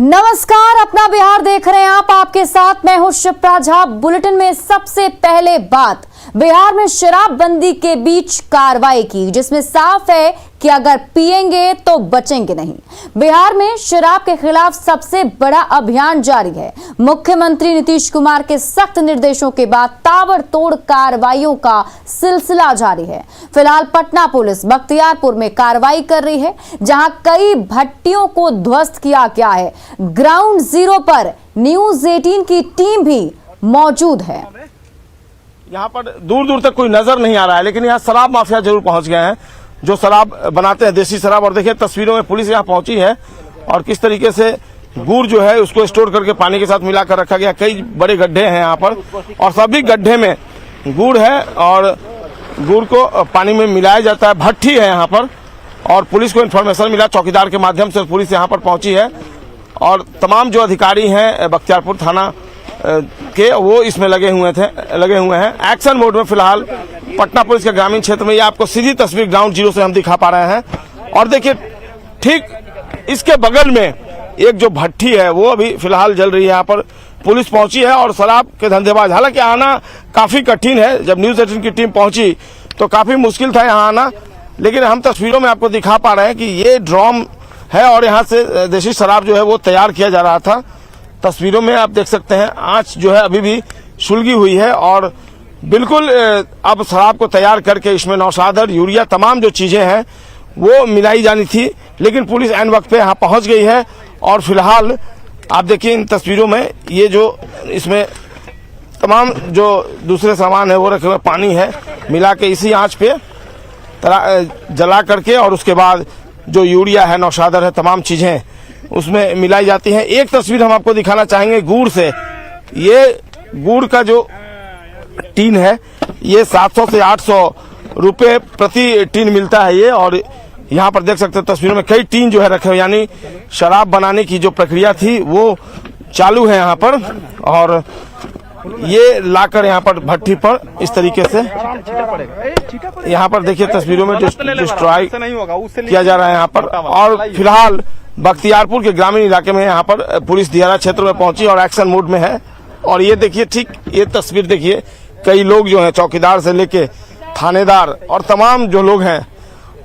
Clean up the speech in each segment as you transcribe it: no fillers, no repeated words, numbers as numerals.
नमस्कार, अपना बिहार देख रहे हैं आप। आपके साथ मैं हूं शिप्रा झा। बुलेटिन में सबसे पहले बात बिहार में शराबबंदी के बीच कार्रवाई की, जिसमें साफ है कि अगर पिएंगे तो बचेंगे नहीं। बिहार में शराब के खिलाफ सबसे बड़ा अभियान जारी है। मुख्यमंत्री नीतीश कुमार के सख्त निर्देशों के बाद ताबड़तोड़ कार्रवाइयों का सिलसिला जारी है। फिलहाल पटना पुलिस बख्तियारपुर में कार्रवाई कर रही है, जहां कई भट्टियों को ध्वस्त किया गया है। ग्राउंड जीरो पर न्यूज 18 की टीम भी मौजूद है। यहाँ पर दूर दूर तक कोई नजर नहीं आ रहा है, लेकिन यहाँ शराब माफिया जरूर पहुंच गए हैं जो शराब बनाते हैं, देसी शराब। और देखिए तस्वीरों में पुलिस यहाँ पहुंची है और किस तरीके से गुड़ जो है उसको स्टोर करके पानी के साथ मिलाकर रखा गया। कई बड़े गड्ढे हैं यहाँ पर और सभी गड्ढे में गुड़ है और गुड़ को पानी में मिलाया जाता है। भट्टी है यहाँ पर और पुलिस को इन्फॉर्मेशन मिला, चौकीदार के माध्यम से पुलिस यहाँ पर पहुंची है और तमाम जो अधिकारी हैं बख्तियारपुर थाना के वो इसमें लगे हुए हैं। एक्शन मोड में फिलहाल पटना पुलिस के ग्रामीण क्षेत्र में ये आपको सीधी तस्वीर ग्राउंड जीरो से हम दिखा पा रहे हैं। और देखिए ठीक इसके बगल में एक जो भट्टी है वो अभी फिलहाल जल रही है। यहाँ पर पुलिस पहुंची है और शराब के धंधेबाज, हालांकि आना काफी कठिन है। जब न्यूज 18 की टीम पहुंची तो काफी मुश्किल था यहाँ आना, लेकिन हम तस्वीरों में आपको दिखा पा रहे हैं कि ये ड्रम है और यहाँ से देसी शराब जो है वो तैयार किया जा रहा था। तस्वीरों में आप देख सकते हैं आंच जो है अभी भी सुलगी हुई है और बिल्कुल अब शराब को तैयार करके इसमें नौशादर, यूरिया, तमाम जो चीजें हैं वो मिलाई जानी थी, लेकिन पुलिस ऐन वक्त पे यहाँ पहुंच गई है। और फिलहाल आप देखिए इन तस्वीरों में ये जो इसमें तमाम जो दूसरे सामान है वो रखे हुए, पानी है मिला के इसी आंच पे जला करके और उसके बाद जो यूरिया है, नौशादर है, तमाम चीजें उसमें मिलाई जाती हैं। एक तस्वीर हम आपको दिखाना चाहेंगे गुड़ से। ये गुड़ का जो टीन है ये 700 से 800 रुपए प्रति टीन मिलता है ये। और यहाँ पर देख सकते हैं तस्वीरों में कई टीन जो है रखे हुए, यानी शराब बनाने की जो प्रक्रिया थी वो चालू है यहाँ पर। और ये लाकर यहाँ पर भट्टी पर इस तरीके से यहाँ पर देखिए तस्वीरों में डिस्ट्रॉय किया जा रहा है यहाँ पर। और फिलहाल बख्तियारपुर के ग्रामीण इलाके में यहाँ पर पुलिस दियारा क्षेत्र में पहुंची और एक्शन मोड में है। और ये देखिए ठीक ये तस्वीर देखिए, कई लोग जो हैं चौकीदार से लेके थानेदार और तमाम जो लोग हैं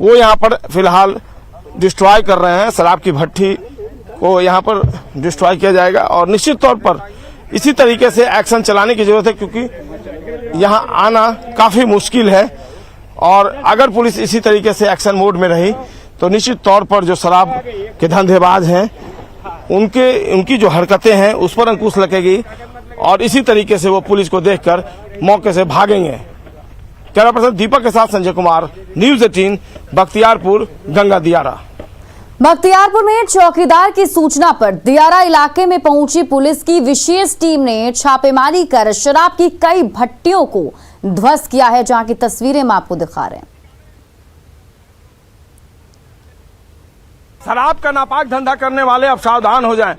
वो यहाँ पर फिलहाल डिस्ट्रॉय कर रहे हैं। शराब की भट्टी को यहाँ पर डिस्ट्रॉय किया जाएगा और निश्चित तौर पर इसी तरीके से एक्शन चलाने की जरूरत है, क्योंकि यहाँ आना काफी मुश्किल है। और अगर पुलिस इसी तरीके से एक्शन मोड में रही तो निश्चित तौर पर जो शराब के धंधेबाज हैं उनकी जो हरकतें हैं उस पर अंकुश लगेगी और इसी तरीके से वो पुलिस को देखकर मौके से भागेंगे। कैमरा पर्सन दीपक के साथ संजय कुमार, न्यूज 18, बख्तियारपुर, गंगा दियारा। बख्तियारपुर में चौकीदार की सूचना पर दियारा इलाके में पहुंची पुलिस की विशेष टीम ने छापेमारी कर शराब की कई भट्टियों को ध्वस्त किया है, जहां की तस्वीरें हम आपको दिखा रहे हैं। शराब का नापाक धंधा करने वाले अब सावधान हो जाएं।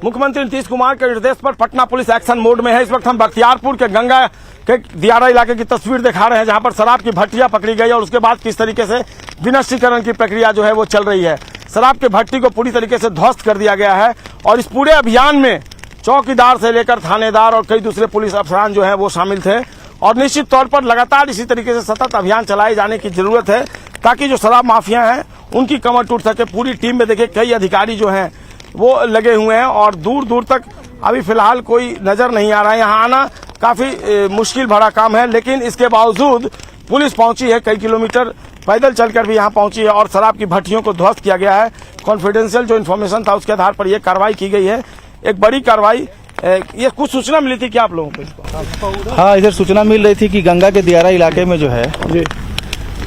मुख्यमंत्री नीतीश कुमार के निर्देश पर पटना पुलिस एक्शन मोड में है। इस वक्त हम बख्तियारपुर के गंगा के दियारा इलाके की तस्वीर दिखा रहे हैं, जहां पर शराब की भट्टियां पकड़ी गई और उसके बाद किस तरीके से विनष्टीकरण की प्रक्रिया जो है वो चल रही है। शराब की भट्टी को पूरी तरीके से ध्वस्त कर दिया गया है और इस पूरे अभियान में चौकीदार से लेकर थानेदार और कई दूसरे पुलिस अफसरान जो है वो शामिल थे। और निश्चित तौर पर लगातार इसी तरीके से सतत अभियान चलाए जाने की जरूरत है, ताकि जो शराब माफिया हैं उनकी कमर टूट सके। पूरी टीम में देखिए कई अधिकारी जो हैं वो लगे हुए हैं और दूर दूर तक अभी फिलहाल कोई नजर नहीं आ रहा है। यहाँ आना काफी मुश्किल भरा काम है, लेकिन इसके बावजूद पुलिस पहुंची है, कई किलोमीटर पैदल चलकर भी यहाँ पहुंची है और शराब की भट्टियों को ध्वस्त किया गया है। कॉन्फिडेंशियल जो इन्फॉर्मेशन था उसके आधार पर यह कार्रवाई की गई है, एक बड़ी कार्रवाई। ये कुछ सूचना मिली थी क्या आप लोगों को? हाँ, इधर सूचना मिल रही थी कि गंगा के दियारा इलाके में जो है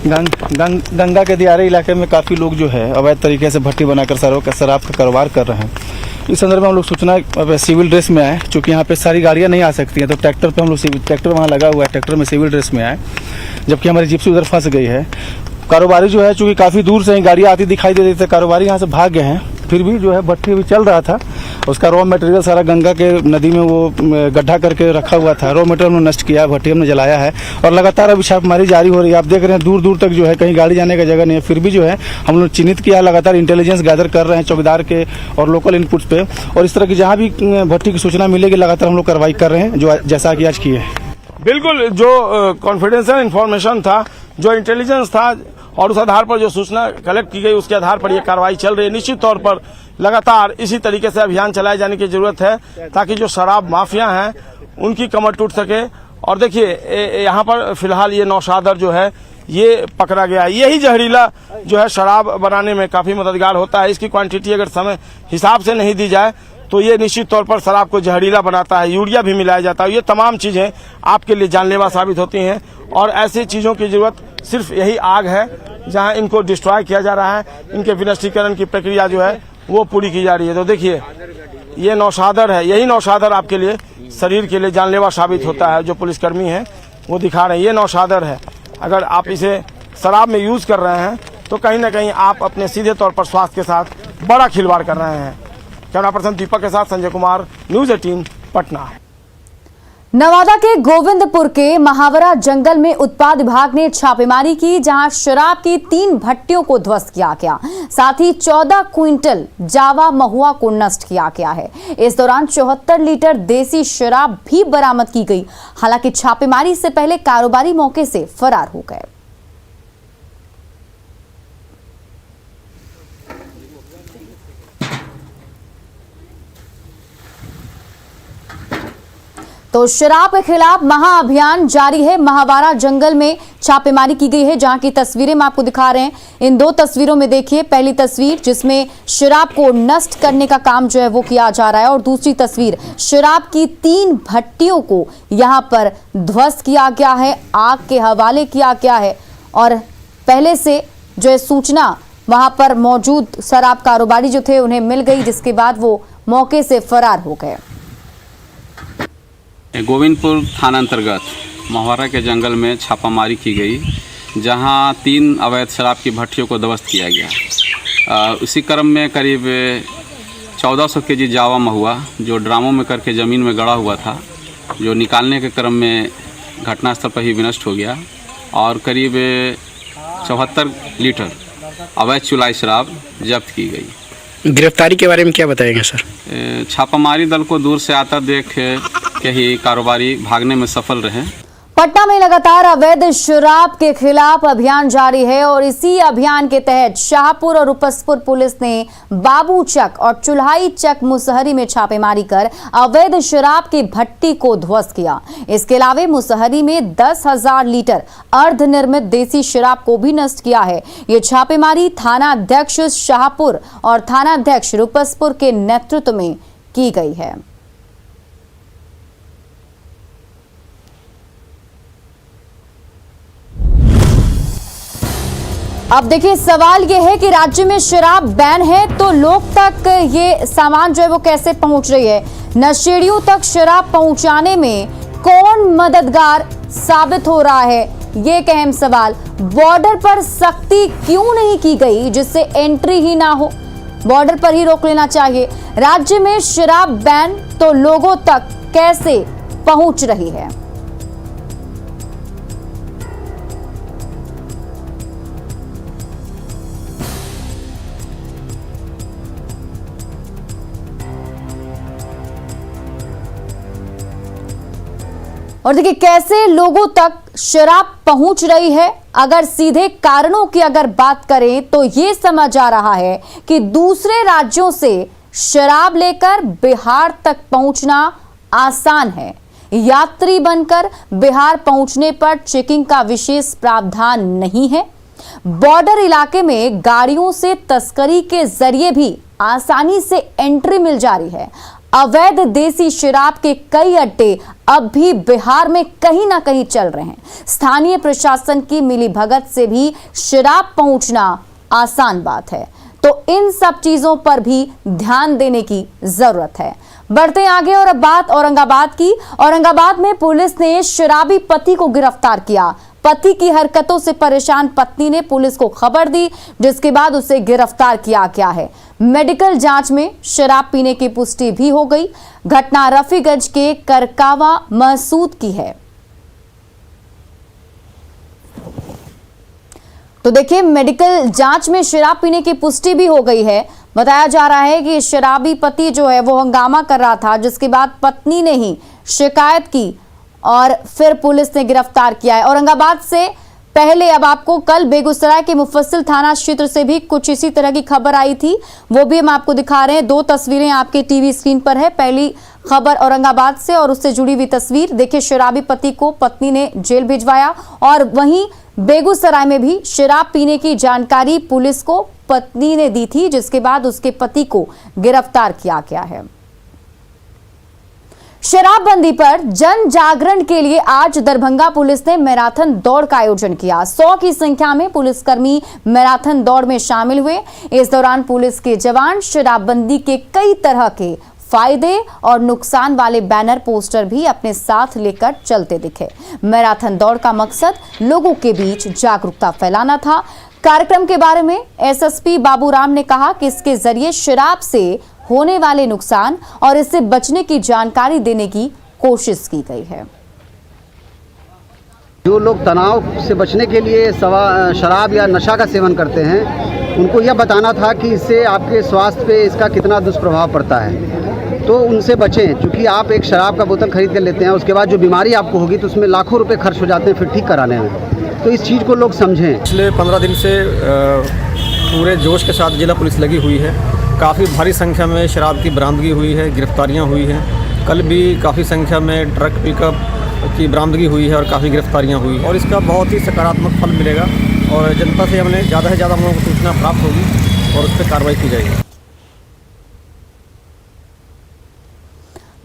गंगा के दियारे इलाके में काफ़ी लोग जो है अवैध तरीके से भट्टी बनाकर शराब का कारोबार कर रहे हैं। इस संदर्भ में हम लोग सूचना सिविल ड्रेस में आए, चूँकि यहाँ पे सारी गाड़ियाँ नहीं आ सकती हैं, तो ट्रैक्टर पे हम लोग ट्रैक्टर वहाँ लगा हुआ है, ट्रैक्टर में सिविल ड्रेस में आए, जबकि हमारी जिप्सी उधर फंस गई है। कारोबारी जो है चूँकि काफ़ी दूर से गाड़ियाँ आती दिखाई दे रही थी, कारोबारी यहाँ से भाग गए हैं, फिर भी जो है भट्टी भी चल रहा था उसका रॉ मटेरियल सारा गंगा के नदी में वो गड्ढा करके रखा हुआ था। रॉ मटेरियल हमने नष्ट किया है, भट्टी हमने जलाया है और लगातार अभी छापेमारी जारी हो रही है। आप देख रहे हैं दूर दूर तक जो है कहीं गाड़ी जाने का जगह नहीं है, फिर भी जो है हम लोग चिन्हित किया, लगातार इंटेलिजेंस गैदर कर रहे हैं चौकीदार के और लोकल इनपुट्स पे, और इस तरह की जहाँ भी भट्टी की सूचना मिलेगी लगातार हम लोग कार्रवाई कर रहे हैं, जो जैसा कि आज किए हैं। बिल्कुल, जो कॉन्फिडेंशियल इंफॉर्मेशन था, जो इंटेलिजेंस था और उस आधार पर जो सूचना कलेक्ट की गई उसके आधार पर यह कार्रवाई चल रही है। निश्चित तौर पर लगातार इसी तरीके से अभियान चलाए जाने की जरूरत है ताकि जो शराब माफिया हैं उनकी कमर टूट सके। और देखिए यहाँ पर फिलहाल ये नौशादर जो है ये पकड़ा गया। यही जहरीला जो है शराब बनाने में काफी मददगार होता है। इसकी क्वांटिटी अगर समय हिसाब से नहीं दी जाए तो ये निश्चित तौर पर शराब को जहरीला बनाता है। यूरिया भी मिलाया जाता है। ये तमाम चीजें आपके लिए जानलेवा साबित होती हैं और ऐसी चीजों की जरूरत सिर्फ यही आग है जहां इनको डिस्ट्रॉय किया जा रहा है। इनके विनष्टीकरण की प्रक्रिया जो है वो पूरी की जा रही है। तो देखिए ये नौशादर है, यही नौशादर आपके लिए शरीर के लिए जानलेवा साबित होता है। जो पुलिसकर्मी हैं वो दिखा रहे हैं ये नौशादर है। अगर आप इसे शराब में यूज कर रहे हैं तो कहीं ना कहीं आप अपने सीधे तौर पर स्वास्थ्य के साथ बड़ा खिलवाड़ कर रहे हैं। कैमरा पर्सन दीपक के साथ संजय कुमार, न्यूज 18 पटना। नवादा के गोविंदपुर के महावरा जंगल में उत्पाद विभाग ने छापेमारी की, जहां शराब की 3 भट्टियों को ध्वस्त किया गया, साथ ही 14 क्विंटल जावा महुआ को नष्ट किया गया है। इस दौरान 74 लीटर देसी शराब भी बरामद की गई। हालांकि छापेमारी से पहले कारोबारी मौके से फरार हो गए। तो शराब के खिलाफ महाअभियान जारी है। महावारा जंगल में छापेमारी की गई है, जहां की तस्वीरें हम आपको दिखा रहे हैं। इन 2 तस्वीरों में देखिए, पहली तस्वीर जिसमें शराब को नष्ट करने का काम जो है वो किया जा रहा है और दूसरी तस्वीर शराब की 3 भट्टियों को यहां पर ध्वस्त किया गया है, आग के हवाले किया गया है। और पहले से जो है सूचना वहां पर मौजूद शराब कारोबारी जो थे उन्हें मिल गई, जिसके बाद वो मौके से फरार हो गए। गोविंदपुर थाना अंतर्गत महावारा के जंगल में छापामारी की गई, जहां 3 अवैध शराब की भट्टियों को ध्वस्त किया गया। उसी क्रम में करीब 1400 केजी जावा महुआ जो ड्रामों में करके ज़मीन में गड़ा हुआ था, जो निकालने के क्रम में घटनास्थल पर ही विनष्ट हो गया, और करीब 74 लीटर अवैध चुलाई शराब जब्त की गई। गिरफ्तारी के बारे में क्या बताएंगे सर? छापामारी दल को दूर से आता देख के ही कारोबारी भागने में सफल रहे। पटना में लगातार अवैध शराब के खिलाफ अभियान जारी है और इसी अभियान के तहत शाहपुर और रुपसपुर पुलिस ने बाबूचक और चुल्हाई चक मुसहरी में छापेमारी कर अवैध शराब की भट्टी को ध्वस्त किया। इसके अलावा मुसहरी में 10,000 लीटर अर्धनिर्मित देसी शराब को भी नष्ट किया है। ये छापेमारी थाना अध्यक्ष शाहपुर और थाना अध्यक्ष रुपसपुर के नेतृत्व में की गई है। अब देखिए, सवाल ये है कि राज्य में शराब बैन है तो लोग तक ये सामान जो है वो कैसे पहुंच रही है? नशेड़ियों तक शराब पहुंचाने में कौन मददगार साबित हो रहा है, ये एक अहम सवाल। बॉर्डर पर सख्ती क्यों नहीं की गई जिससे एंट्री ही ना हो? बॉर्डर पर ही रोक लेना चाहिए। राज्य में शराब बैन तो लोगों तक कैसे पहुंच रही है? और देखिए कैसे लोगों तक शराब पहुंच रही है। अगर सीधे कारणों की अगर बात करें तो ये समझ आ रहा है कि दूसरे राज्यों से शराब लेकर बिहार तक पहुंचना आसान है। यात्री बनकर बिहार पहुंचने पर चेकिंग का विशेष प्रावधान नहीं है। बॉर्डर इलाके में गाड़ियों से तस्करी के जरिए भी आसानी से एंट्री मिल जा रही है। अवैध देसी शराब के कई अड्डे अब भी बिहार में कहीं ना कहीं चल रहे हैं। स्थानीय प्रशासन की मिलीभगत से भी शराब पहुंचना आसान बात है, तो इन सब चीजों पर भी ध्यान देने की जरूरत है। बढ़ते आगे और अब बात औरंगाबाद की। औरंगाबाद में पुलिस ने शराबी पति को गिरफ्तार किया। पति की हरकतों से परेशान पत्नी ने पुलिस को खबर दी, जिसके बाद उसे गिरफ्तार किया गया है। मेडिकल जांच में शराब पीने की पुष्टि भी हो गई। घटना रफीगंज के करकावा महसूद की है। तो देखिए, मेडिकल जांच में शराब पीने की पुष्टि भी हो गई है। बताया जा रहा है कि शराबी पति जो है वो हंगामा कर रहा था, जिसके बाद पत्नी ने ही शिकायत की और फिर पुलिस ने गिरफ्तार किया है। औरंगाबाद से पहले अब आपको कल बेगूसराय के मुफस्सिल थाना क्षेत्र से भी कुछ इसी तरह की खबर आई थी, वो भी हम आपको दिखा रहे हैं। 2 तस्वीरें आपके टीवी स्क्रीन पर है। पहली खबर औरंगाबाद से और उससे जुड़ी हुई तस्वीर देखिए। शराबी पति को पत्नी ने जेल भिजवाया और वहीं बेगूसराय में भी शराब पीने की जानकारी पुलिस को पत्नी ने दी थी, जिसके बाद उसके पति को गिरफ्तार किया गया है। शराबबंदी पर जन जागरण के लिए आज दरभंगा पुलिस ने मैराथन दौड़ का आयोजन किया। 100 की संख्या में पुलिसकर्मी मैराथन दौड़ में शामिल हुए। इस दौरान पुलिस के जवान शराबबंदी के कई तरह के फायदे और नुकसान वाले बैनर पोस्टर भी अपने साथ लेकर चलते दिखे। मैराथन दौड़ का मकसद लोगों के बीच जागरूकता फैलाना था। कार्यक्रम के बारे में एसएसपी बाबूराम ने कहा कि इसके जरिए शराब से होने वाले नुकसान और इससे बचने की जानकारी देने की कोशिश की गई है। जो लोग तनाव से बचने के लिए शराब या नशा का सेवन करते हैं, उनको यह बताना था कि इससे आपके स्वास्थ्य पे इसका कितना दुष्प्रभाव पड़ता है, तो उनसे बचें। क्योंकि आप एक शराब का बोतल खरीद कर लेते हैं, उसके बाद जो बीमारी आपको होगी तो उसमें लाखों रुपए खर्च हो जाते हैं फिर ठीक कराने में। तो इस चीज़ को लोग समझें। पिछले 15 दिन से पूरे जोश के साथ जिला पुलिस लगी हुई है। काफ़ी भारी संख्या में शराब की बरामदगी हुई है, गिरफ्तारियां हुई हैं। कल भी काफ़ी संख्या में ट्रक पिकअप की बरामदगी हुई है और काफ़ी गिरफ्तारियां हुई और इसका बहुत ही सकारात्मक फल मिलेगा और जनता से हमने ज़्यादा से ज़्यादा हम लोगों को सूचना प्राप्त होगी और उस पर कार्रवाई की जाएगी।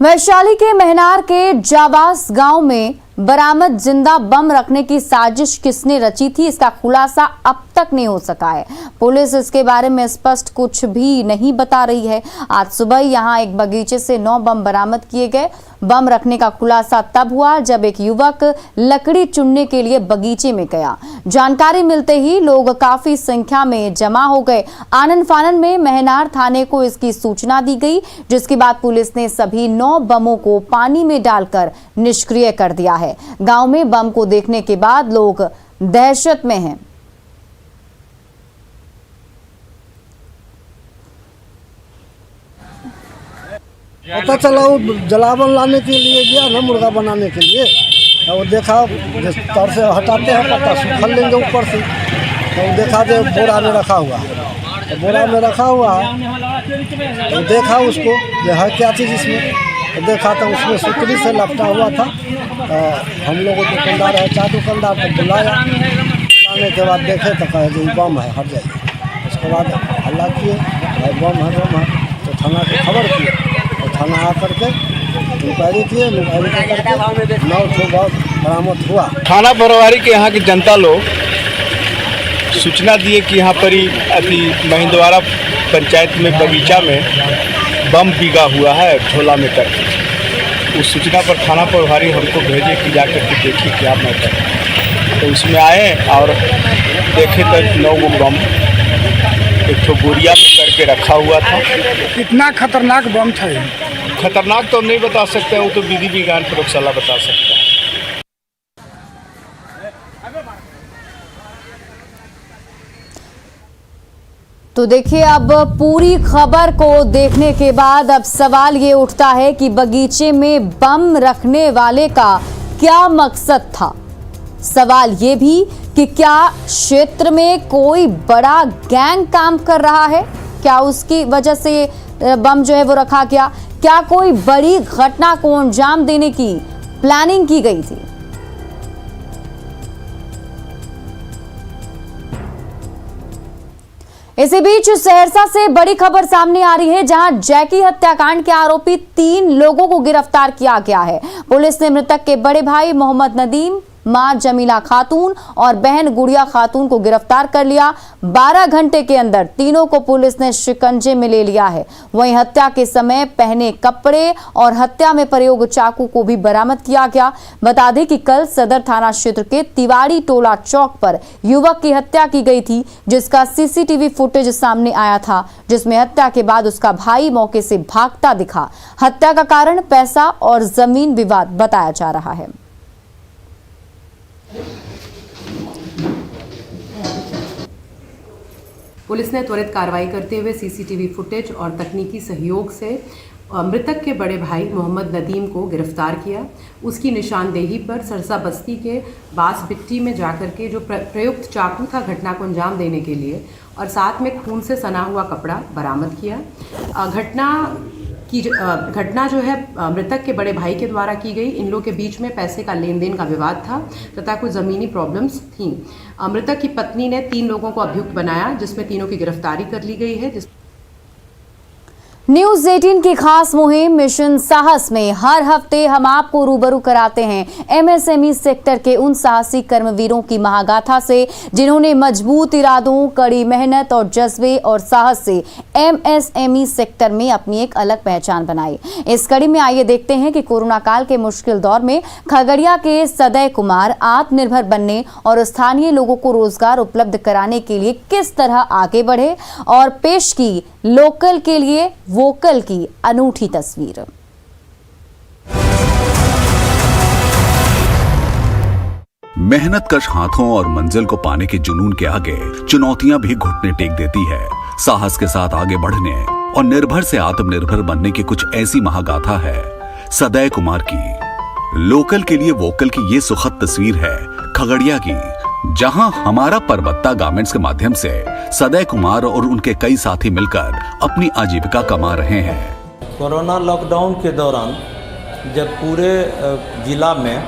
वैशाली के महनार के जावास गांव में बरामद जिंदा बम रखने की साजिश किसने रची थी, इसका खुलासा अब तक नहीं हो सका है। पुलिस इसके बारे में स्पष्ट कुछ भी नहीं बता रही है। आज सुबह यहां एक बगीचे से 9 बम बरामद किए गए। बम रखने का खुलासा तब हुआ जब एक युवक लकड़ी चुनने के लिए बगीचे में गया। जानकारी मिलते ही लोग काफी संख्या में जमा हो गए। आनन फानन में महनार थाने को इसकी सूचना दी गई, जिसके बाद पुलिस ने सभी 9 बमों को पानी में डालकर निष्क्रिय कर दिया है। गांव में बम को देखने के बाद लोग दहशत में हैं। पता चला वो जलावन लाने के लिए गया ना, मुर्गा बनाने के लिए। तो वो देखा जिस तरह से हटाते हैं पत्ता सूखल लेंगे ऊपर से, तो देखा जो बोरा में रखा हुआ है। तो बोरा में रखा हुआ है तो देखा उसको ये है क्या चीज़ इसमें, तो देखा तो उसमें सुतली से लपटा हुआ था। हम लोग दुकानदार है, चाय दुकानदार को बुलाया। बुलाने के बाद देखे तो कहे जो बम है, हट जाइए। उसके बाद हल्ला किए बम है, तो थाना को खबर किए। तो थाना आकर के इंक्वायरी किए, इंक्वायरी करके 9 ठो बम बरामद हुआ। थाना प्रभारी के यहाँ की जनता लोग सूचना दिए कि यहाँ पर ही अभी महिंदवारा पंचायत में बगीचा में बम बिगा हुआ है झोला में करके। उस सूचना पर थाना प्रभारी हमको भेजे कि जा करके देखिए क्या मैटर है। तो उसमें आए और देखे तो 9 गो बम एक ठो बोरिया में करके रखा हुआ था। कितना खतरनाक बम था ये? खतरनाक तो नहीं बता सकते, वो तो विधि विज्ञान प्रयोगशाला बता सकता है। तो देखिए, अब पूरी खबर को देखने के बाद अब सवाल ये उठता है कि बगीचे में बम रखने वाले का क्या मकसद था। सवाल ये भी कि क्या क्षेत्र में कोई बड़ा गैंग काम कर रहा है, क्या उसकी वजह से बम जो है वो रखा गया, क्या कोई बड़ी घटना को अंजाम देने की प्लानिंग की गई थी। इसी बीच सहरसा से बड़ी खबर सामने आ रही है, जहां जैकी हत्याकांड के आरोपी 3 लोगों को गिरफ्तार किया गया है। पुलिस ने मृतक के बड़े भाई मोहम्मद नदीम, मां जमीला खातून और बहन गुड़िया खातून को गिरफ्तार कर लिया। 12 घंटे के अंदर तीनों को पुलिस ने शिकंजे में ले लिया है। वहीं हत्या के समय पहने कपड़े और हत्या में प्रयोग चाकू को भी बरामद किया गया। बता दें कि कल सदर थाना क्षेत्र के तिवाड़ी टोला चौक पर युवक की हत्या की गई थी, जिसका सीसीटीवी फुटेज सामने आया था, जिसमें हत्या के बाद उसका भाई मौके से भागता दिखा। हत्या का कारण पैसा और जमीन विवाद बताया जा रहा है। पुलिस ने त्वरित कार्रवाई करते हुए सीसीटीवी फुटेज और तकनीकी सहयोग से मृतक के बड़े भाई मोहम्मद नदीम को गिरफ्तार किया। उसकी निशानदेही पर सरसा बस्ती के बास बिट्टी में जाकर के जो प्रयुक्त चाकू था घटना को अंजाम देने के लिए, और साथ में खून से सना हुआ कपड़ा बरामद किया। घटना जो है मृतक के बड़े भाई के द्वारा की गई। इन लोगों के बीच में पैसे का लेन देन का विवाद था तथा कुछ ज़मीनी प्रॉब्लम्स थीं। मृतक की पत्नी ने 3 लोगों को अभियुक्त बनाया, जिसमें तीनों की गिरफ्तारी कर ली गई है। न्यूज 18 की खास मुहिम मिशन साहस में हर हफ्ते हम आपको रूबरू कराते हैं एमएसएमई सेक्टर के उन साहसी कर्मवीरों की महागाथा से जिन्होंने मजबूत इरादों, कड़ी मेहनत और जज्बे और साहस से एमएसएमई सेक्टर में अपनी एक अलग पहचान बनाई। इस कड़ी में आइए देखते हैं कि कोरोना काल के मुश्किल दौर में खगड़िया के सदय कुमार आत्मनिर्भर बनने और स्थानीय लोगों को रोजगार उपलब्ध कराने के लिए किस तरह आगे बढ़े, और पेश की लोकल के लिए वोकल की अनूठी तस्वीर। मेहनतकश हाथों और मंजिल को पाने के जुनून के आगे चुनौतियां भी घुटने टेक देती है। साहस के साथ आगे बढ़ने और निर्भर से आत्मनिर्भर बनने की कुछ ऐसी महागाथा है सदय कुमार की। लोकल के लिए वोकल की ये सुखद तस्वीर है खगड़िया की, जहां हमारा परबत्ता गारमेंट्स के माध्यम से सदय कुमार और उनके कई साथी मिलकर अपनी आजीविका कमा रहे हैं। कोरोना लॉकडाउन के दौरान जब पूरे जिला में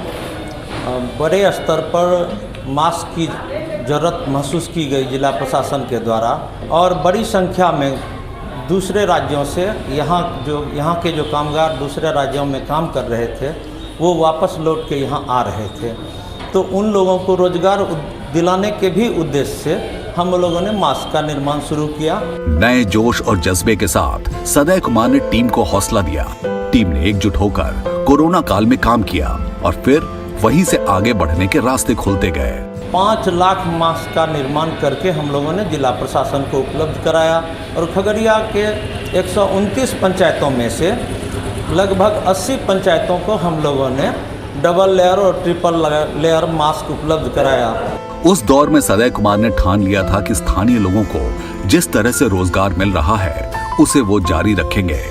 बड़े स्तर पर मास्क की ज़रूरत महसूस की गई जिला प्रशासन के द्वारा, और बड़ी संख्या में दूसरे राज्यों से यहाँ के जो कामगार दूसरे राज्यों में काम कर रहे थे वो वापस लौट के यहाँ आ रहे थे, तो उन लोगों को रोजगार दिलाने के भी उद्देश्य से हम लोगों ने मास्क का निर्माण शुरू किया। नए जोश और जज्बे के साथ सदय कुमार ने टीम को हौसला दिया। टीम ने एकजुट होकर कोरोना काल में काम किया और फिर वहीं से आगे बढ़ने के रास्ते खुलते गए। 5 लाख मास्क का निर्माण करके हम लोगों ने जिला प्रशासन को उपलब्ध कराया, और खगड़िया के 129 पंचायतों में से लगभग 80 पंचायतों को हम लोगों ने डबल लेयर और ट्रिपल लेयर मास्क उपलब्ध कराया। उस दौर में सदय कुमार ने ठान लिया था कि स्थानीय लोगों को जिस तरह से रोजगार मिल रहा है उसे वो जारी रखेंगे।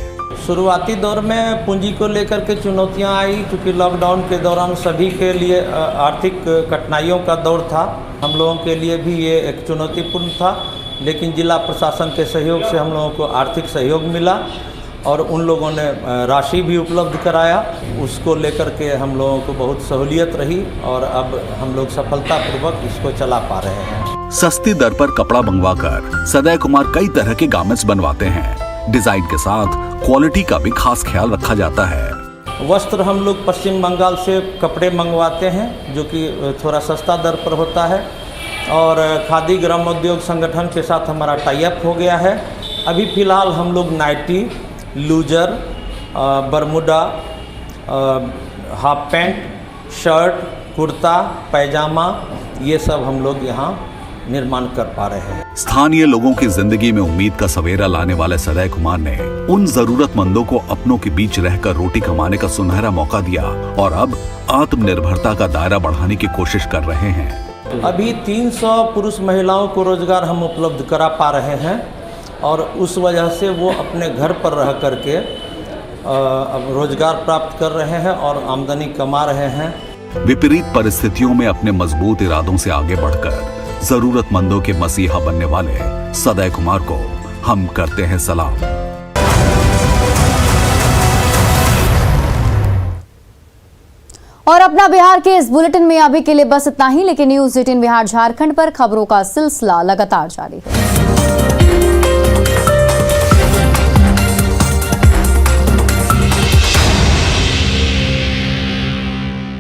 शुरुआती दौर में पूंजी को लेकर के चुनौतियां आई, क्योंकि लॉकडाउन के दौरान सभी के लिए आर्थिक कठिनाइयों का दौर था। हम लोगों के लिए भी ये एक चुनौतीपूर्ण था, लेकिन जिला प्रशासन के सहयोग से हम लोगों को आर्थिक सहयोग मिला और उन लोगों ने राशि भी उपलब्ध कराया। उसको लेकर के हम लोगों को बहुत सहूलियत रही और अब हम लोग सफलतापूर्वक इसको चला पा रहे हैं। सस्ती दर पर कपड़ा मंगवाकर सदय कुमार कई तरह के गारमेंट्स बनवाते हैं। डिजाइन के साथ क्वालिटी का भी खास ख्याल रखा जाता है। वस्त्र हम लोग पश्चिम बंगाल से कपड़े मंगवाते हैं, जो कि थोड़ा सस्ता दर पर होता है, और खादी ग्रामोद्योग संगठन के साथ हमारा टाई अप हो गया है। अभी फ़िलहाल हम लोग नाइटी, लूजर, Bermuda, half pant, shirt, kurta, pajama, ये सब हम लोग यहाँ निर्माण कर पा रहे हैं। स्थानीय लोगों की जिंदगी में उम्मीद का सवेरा लाने वाले सदय कुमार ने उन जरूरतमंदों को अपनों के बीच रहकर रोटी कमाने का सुनहरा मौका दिया और अब आत्मनिर्भरता का दायरा बढ़ाने की कोशिश कर रहे हैं। अभी 300 पुरुष महिलाओं को रोजगार हम उपलब्ध करा पा रहे हैं और उस वजह से वो अपने घर पर रह करके अब रोजगार प्राप्त कर रहे हैं और आमदनी कमा रहे हैं। विपरीत परिस्थितियों में अपने मजबूत इरादों से आगे बढ़कर जरूरतमंदों के मसीहा बनने वाले सदय कुमार को हम करते हैं सलाम। और अपना बिहार के इस बुलेटिन में अभी के लिए बस इतना ही, लेकिन न्यूज़ 18 बिहार झारखंड पर खबरों का सिलसिला लगातार जारी है।